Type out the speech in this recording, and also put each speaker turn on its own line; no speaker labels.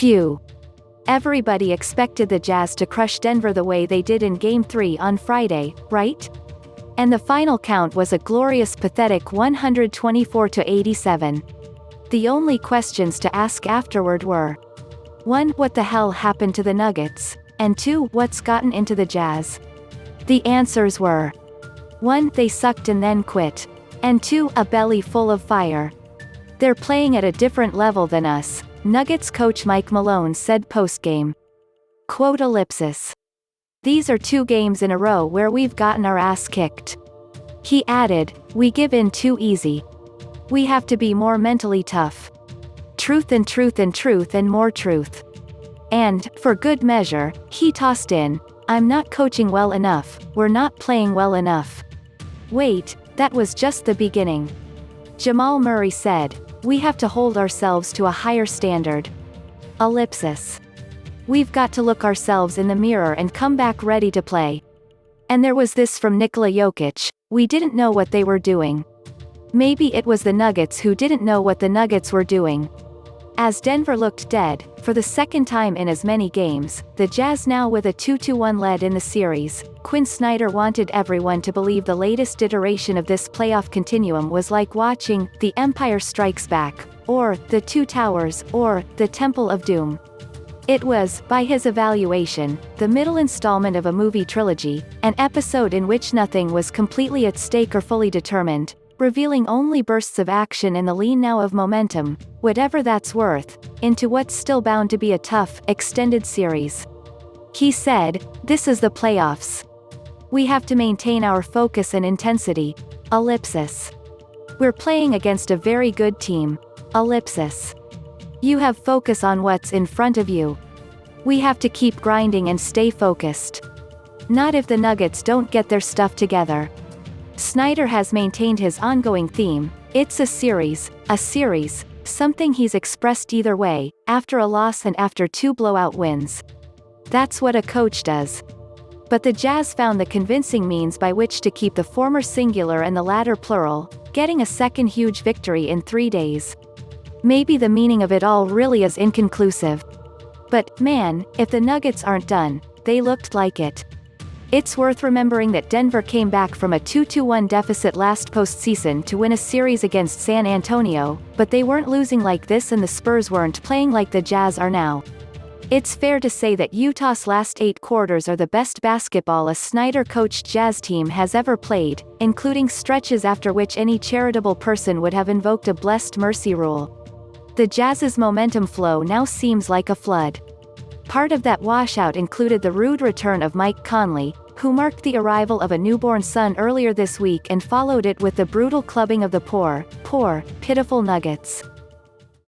Phew. Everybody expected the Jazz to crush Denver the way they did in Game 3 on Friday, right? And the final count was a glorious pathetic 124-87. The only questions to ask afterward were: 1. What the hell happened to the Nuggets? And 2. What's gotten into the Jazz? The answers were: 1. They sucked and then quit. And 2. A belly full of fire. They're playing at a different level than us, Nuggets coach Mike Malone said postgame. Quote ellipsis. These are 2 games in a row where we've gotten our ass kicked. He added, we give in too easy. We have to be more mentally tough. Truth and truth and truth and more truth. And, for good measure, he tossed in, I'm not coaching well enough, we're not playing well enough. Wait, that was just the beginning. Jamal Murray said, we have to hold ourselves to a higher standard. Ellipsis. We've got to look ourselves in the mirror and come back ready to play. And there was this from Nikola Jokic, we didn't know what they were doing. Maybe it was the Nuggets who didn't know what the Nuggets were doing. As Denver looked dead, for the second time in as many games, the Jazz now with a 2-1 lead in the series, Quin Snyder wanted everyone to believe the latest iteration of this playoff continuum was like watching The Empire Strikes Back, or The Two Towers, or The Temple of Doom. It was, by his evaluation, the middle installment of a movie trilogy, an episode in which nothing was completely at stake or fully determined, revealing only bursts of action and the lean now of momentum, whatever that's worth, into what's still bound to be a tough, extended series. He said, this is the playoffs. We have to maintain our focus and intensity. Ellipsis. We're playing against a very good team. Ellipsis. You have focus on what's in front of you. We have to keep grinding and stay focused. Not if the Nuggets don't get their stuff together. Snyder has maintained his ongoing theme, it's a series, something he's expressed either way, after a loss and after 2 blowout wins. That's what a coach does. But the Jazz found the convincing means by which to keep the former singular and the latter plural, getting a second huge victory in 3 days. Maybe the meaning of it all really is inconclusive. But, man, if the Nuggets aren't done, they looked like it. It's worth remembering that Denver came back from a 2-1 deficit last postseason to win a series against San Antonio, but they weren't losing like this and the Spurs weren't playing like the Jazz are now. It's fair to say that Utah's last 8 quarters are the best basketball a Snyder-coached Jazz team has ever played, including stretches after which any charitable person would have invoked a blessed mercy rule. The Jazz's momentum flow now seems like a flood. Part of that washout included the rude return of Mike Conley, who marked the arrival of a newborn son earlier this week and followed it with the brutal clubbing of the poor, pitiful Nuggets.